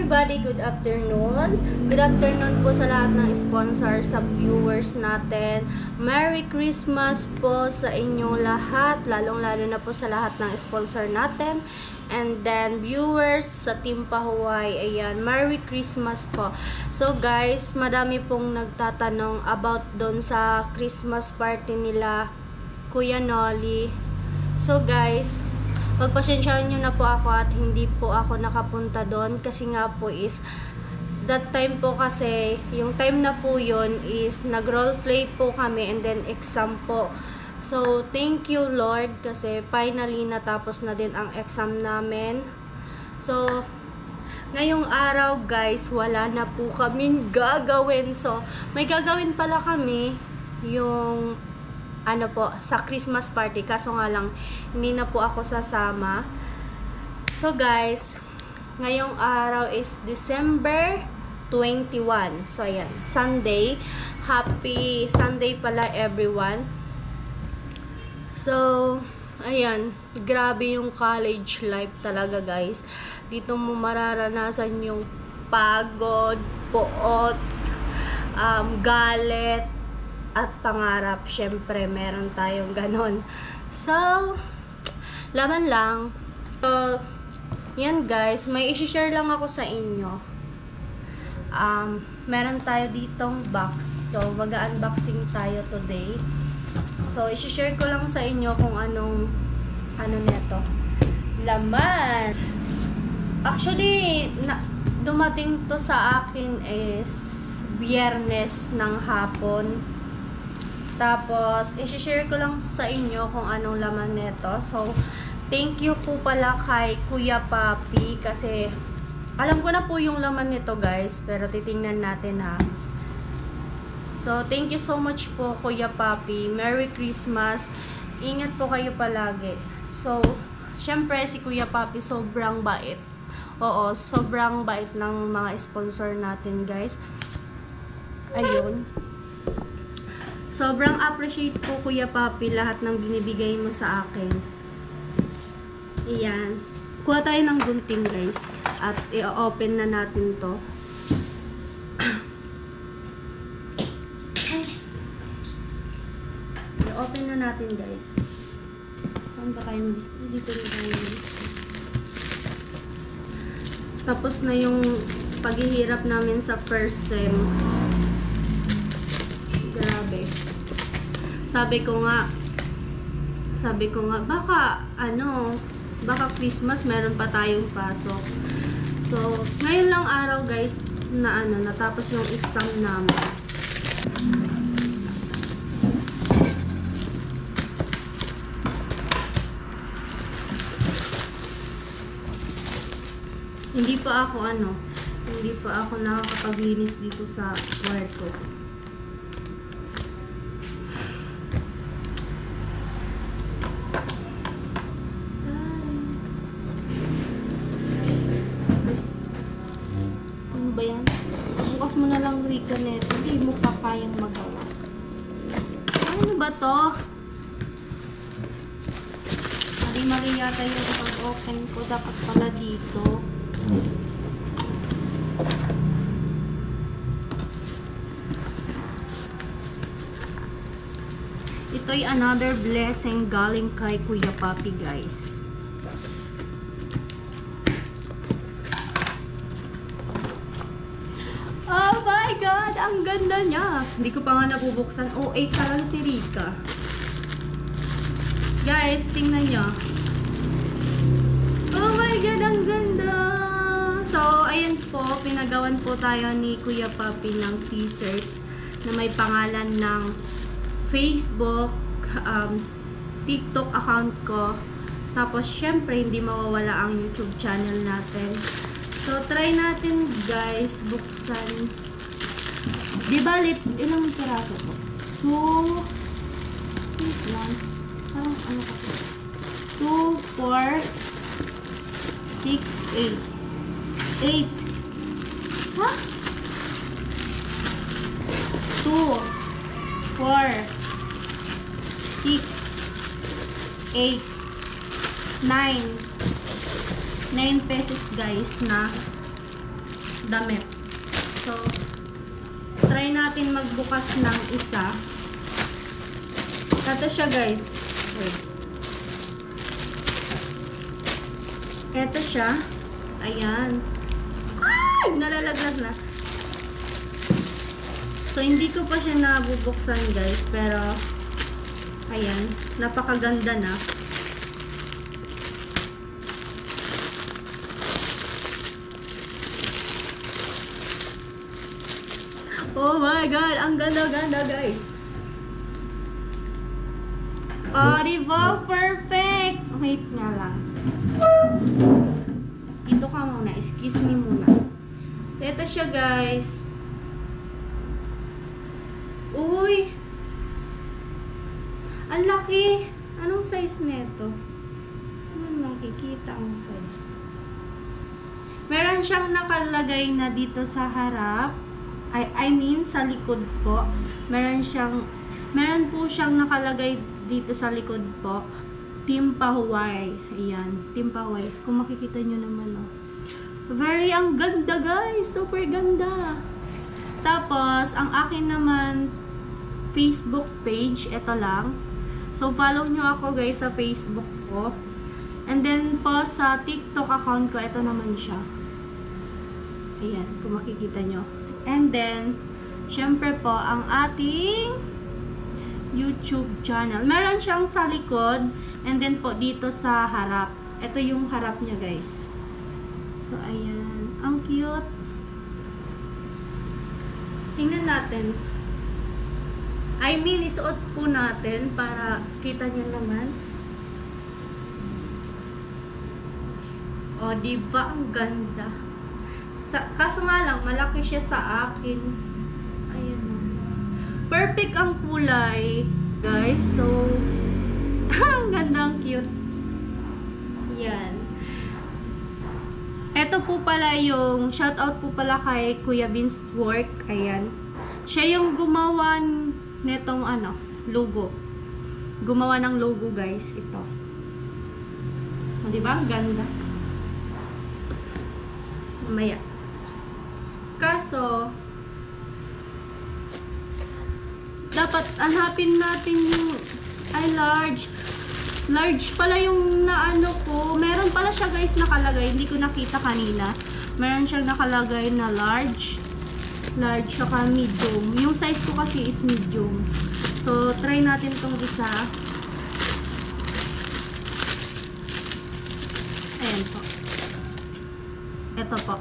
everybody, good afternoon. Good afternoon po sa lahat ng sponsors, sa viewers natin. Merry Christmas po sa inyong lahat, lalong-lalo na po sa lahat ng sponsor natin. And then viewers sa Team Pahuway, ayan, Merry Christmas po. So guys, madami pong nagtatanong about doon sa Christmas party nila Kuya Nolly. So guys, pagpasensyahan nyo na po ako at hindi po ako nakapunta doon kasi nga po is that time po kasi yung time na po yun is nag roleplay po kami and then exam po. So thank you Lord kasi finally natapos na din ang exam namin. So ngayong araw guys, wala na po kaming gagawin. So may gagawin pala kami yung ano po, sa Christmas party. Kaso nga lang, hindi na po ako sasama. So guys, ngayong araw is December 21. So ayan, Sunday. Happy Sunday pala everyone. So, ayan, grabe yung college life talaga guys. Dito mo mararanasan yung pagod, puot, galit, at pangarap. Syempre meron tayong ganon. So laban lang. So yan guys, may i-share lang ako sa inyo. Meron tayo ditong box, so mag-unboxing tayo today. So i-share ko lang sa inyo kung anong neto laman. Actually dumating to sa akin is Biyernes ng hapon. Tapos, i-share ko lang sa inyo kung anong laman nito. So, thank you po pala kay Kuya Papi kasi alam ko na po yung laman nito guys, pero titingnan natin ha. So, thank you so much po Kuya Papi. Merry Christmas. Ingat po kayo palagi. So, syempre si Kuya Papi sobrang bait. Oo, sobrang bait ng mga sponsor natin guys. Ayun. Sobrang appreciate po Kuya Papi lahat ng binibigay mo sa akin. Ayan. Kuha tayo ng gunting guys. At i-open na natin to. I-open na natin guys. Saan ba kayo dito na tayo? Tapos na yung paghihirap namin sa first sem. Grabe. Sabi ko nga baka Christmas meron pa tayong pasok. So, ngayon lang araw guys na natapos yung exam namin. Hindi pa ako nakakapaglinis dito sa kwarto. Ba yan? Bukas mo na lang Rika neto. Hindi mo pa kayang magawa. Ano ba to? Mali yata yung pag-open ko. Dapat pala dito. Ito'y another blessing galing kay Kuya Papi guys. Oh my God! Ang ganda niya! Hindi ko pa nga nabubuksan. Oh, 8 talaga si Rika. Guys, tingnan nyo. Oh my God! Ang ganda! So, ayan po. Pinagawan po tayo ni Kuya Papi ng t-shirt na may pangalan ng Facebook, TikTok account ko. Tapos, syempre, hindi mawawala ang YouTube channel natin. So, try natin guys, buksan. Di ba, ilang piraso po? 2, 1, parang kasi? 2, 4, 6, 8. 8. Ha? 2, 4, 6, 8, 9. 9 pesos guys na damit. So, try natin magbukas ng isa. Ito siya guys. Wait. Ito siya. Ayan. Ay! Nalalaglag na. So, hindi ko pa siya nabubuksan guys. Pero, ayan. Napakaganda na. Oh my God! Ang ganda-ganda guys. Oh, diba? Perfect! Wait nga lang. Dito ka muna. Excuse me muna. So, ito siya guys. Uy! Ang laki! Anong size nito? Ano makikita ang size? Meron siyang nakalagay na dito sa harap. I mean, sa likod po. Meron po siyang nakalagay dito sa likod po. Team Pahuway. Ayan. Team Pahuway. Kung makikita nyo naman, oh. Very ang ganda, guys. Super ganda. Tapos, ang akin naman, Facebook page. Ito lang. So, follow nyo ako, guys, sa Facebook ko. And then po, sa TikTok account ko, ito naman siya. Ayan. Kung makikita nyo. And then, syempre po, ang ating YouTube channel. Meron siyang sa likod, and then po dito sa harap. Ito yung harap niya, guys. So, ayan. Ang cute. Tingnan natin. I mean, isuot po natin para kita nyo naman. O, diba? Ang ganda. Kaso nga lang, malaki siya sa akin. Ayan. Perfect ang kulay, guys. So, ang ganda, ang cute. Yan. Ito po pala yung, shoutout po pala kay Kuya Vince Work. Ayan. Siya yung gumawa netong logo. Gumawa ng logo, guys. Ito. O, diba? Ang ganda. Mamaya. Kaso, dapat hanapin natin yung large. Large pala yung naano ko. Meron pala siya guys nakalagay. Hindi ko nakita kanina. Meron siyang nakalagay na large. Large saka medium. Yung size ko kasi is medium. So, try natin tong isa. Ayan po. Ito po.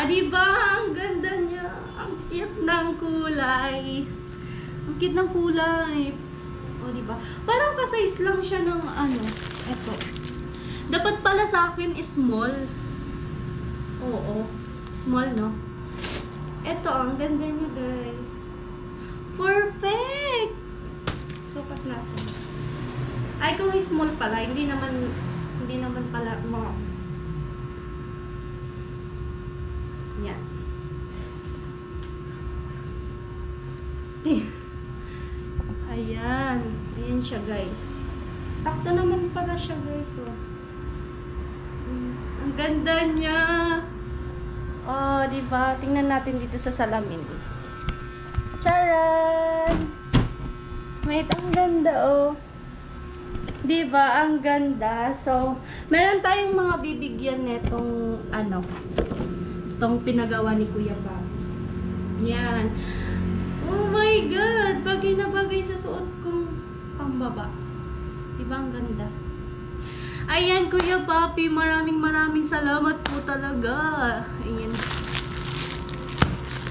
Diba? Ang ganda niya. Ang cute ng kulay. Ang cute ng kulay. O, diba? Parang ka-size lang siya ng eto. Dapat pala sa akin is small. Oo. Small, no? Eto, ang ganda niya, guys. Perfect! Sukat natin. Ay, kung small pala, hindi naman pala mga yan. Ayan. Ayan siya, guys. Sakto naman pala siya, guys. Oh. Ang ganda niya. Oh, diba? Tingnan natin dito sa salamin. Charan! Wait, ang ganda, oh. Diba? Ang ganda. So, meron tayong mga bibigyan netong itong pinagawa ni Kuya Bob. Yan. Oh my God! Bagay na bagay sa suot kong pambaba. Diba ang ganda? Ayan, Kuya Papi, maraming salamat po talaga. Ayan.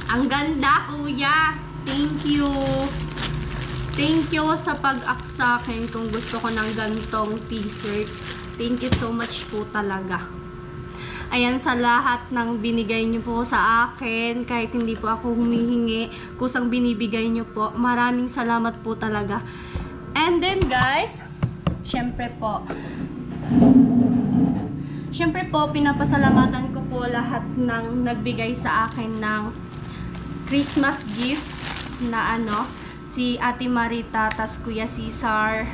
Ang ganda, Kuya. Thank you. Thank you sa pag-aksakin kung gusto ko ng gantong t-shirt. Thank you so much po talaga. Ayan, sa lahat ng binigay niyo po sa akin, kahit hindi po ako humihingi, kusang binibigay niyo po. Maraming salamat po talaga. And then guys, syempre po, pinapasalamatan ko po lahat ng nagbigay sa akin ng Christmas gift na si Ate Marita, tas Kuya Cesar,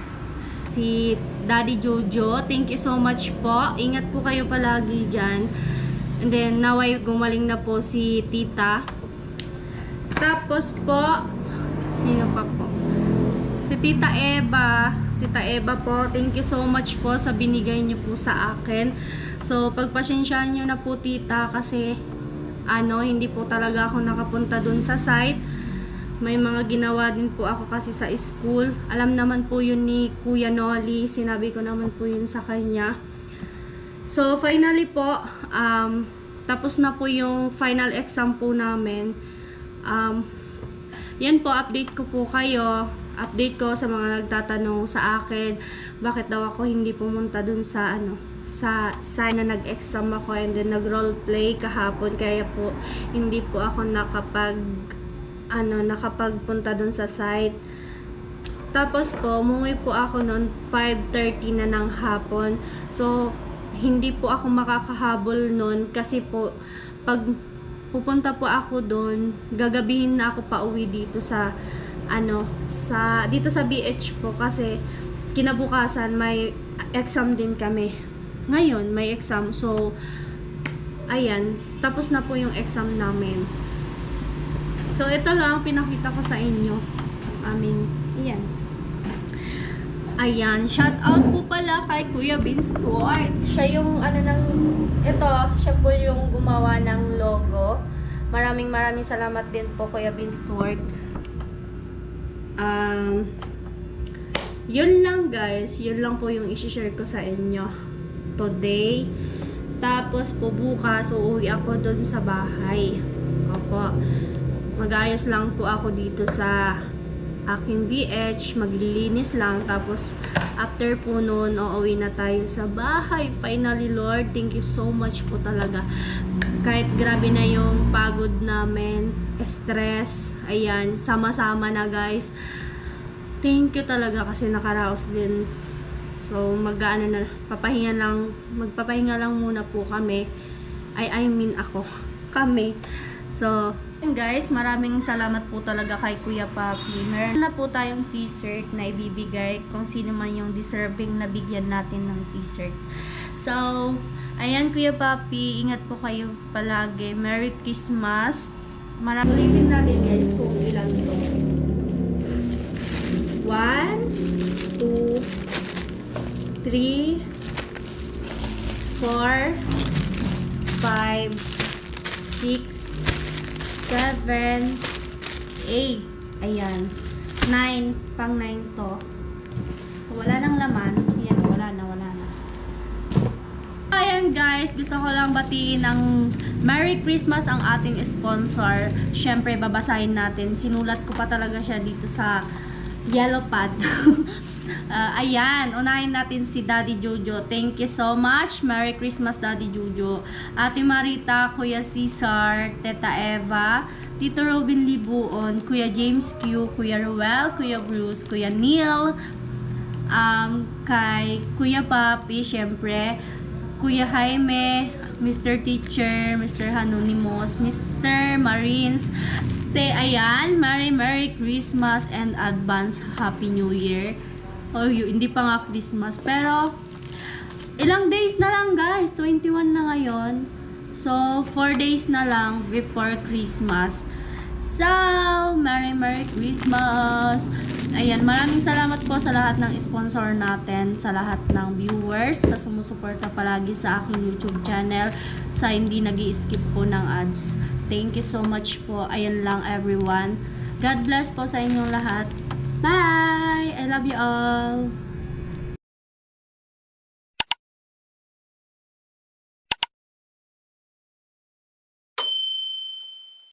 si Daddy Jojo. Thank you so much po. Ingat po kayo palagi dyan. And then, naway gumaling na po si tita. Tapos po, sino pa po? Si Tita Eva. Tita Eva po, thank you so much po sa binigay niyo po sa akin. So, pagpasensyaan niyo na po tita kasi hindi po talaga ako nakapunta dun sa site. May mga ginawa din po ako kasi sa school. Alam naman po yun ni Kuya Noli. Sinabi ko naman po yun sa kanya. So, finally po, tapos na po yung final exam po namin. Yan po, update ko po kayo. Update ko sa mga nagtatanong sa akin. Bakit daw ako hindi pumunta dun sa sana nag-exam ako and then nag-roleplay kahapon. Kaya po, hindi po ako nakapagpunta dun sa site. Tapos po, umuwi po ako noon 5:30 na ng hapon. So, hindi po ako makakahabol noon kasi po, pag pupunta po ako doon, gagabihin na ako pauwi dito dito sa BH po kasi kinabukasan may exam din kami. Ngayon, may exam. So, ayan, tapos na po yung exam namin. So, ito lang pinakita ko sa inyo. Ayan. Ayan, shout out po pala kay Kuya Vince Stuart. Siya yung siya po yung gumawa ng logo. Maraming salamat din po Kuya Vince Stuart. Yun lang guys, yun lang po yung i-share ko sa inyo today. Tapos po bukas uuwi ako doon sa bahay. Opo. Mag-ayos lang po ako dito sa aking BH, maglilinis lang, tapos after po noon, uuwi na tayo sa bahay. Finally, Lord, thank you so much po talaga. Kahit grabe na yung pagod namin, stress, ayan, sama-sama na guys. Thank you talaga kasi nakaraos din. So, magpapahinga lang muna po kami. Kami. So, guys, maraming salamat po talaga kay Kuya Papi. Meron na po tayong t-shirt na ibibigay kung sino man yung deserving na bigyan natin ng t-shirt. So, ayan Kuya Papi, ingat po kayo palagi. Merry Christmas. Ulitin natin guys kung ilan ito. 1, 2, 3, 4, 5, 6, 7, 8. Ayan. 9. Pang 9 to. Wala nang laman. Ayan, wala na. Ayan guys, gusto ko lang batiin ng Merry Christmas ang ating sponsor. Syempre, babasahin natin. Sinulat ko pa talaga siya dito sa yellow pad. Ayan, unahin natin si Daddy Jojo. Thank you so much. Merry Christmas, Daddy Jojo. Ate Marita, Kuya Cesar, Teta Eva, Tito Robin Libuon, Kuya James Q, Kuya Ruel, Kuya Bruce, Kuya Neil, kay Kuya Papi, syempre, Kuya Jaime, Mr. Teacher, Mr. Anonymous, Mr. Marines. Ayan, Merry Christmas and advance Happy New Year. Hindi pa nga Christmas, pero ilang days na lang guys, 21 na ngayon. So, 4 days na lang before Christmas. So, Merry Christmas. Ayan, maraming salamat po sa lahat ng sponsor natin, sa lahat ng viewers, sa sumusuporta palagi sa aking YouTube channel, sa hindi nag-i-skip po ng ads. Thank you so much po. Ayan lang everyone. God bless po sa inyong lahat. Bye! I love you all.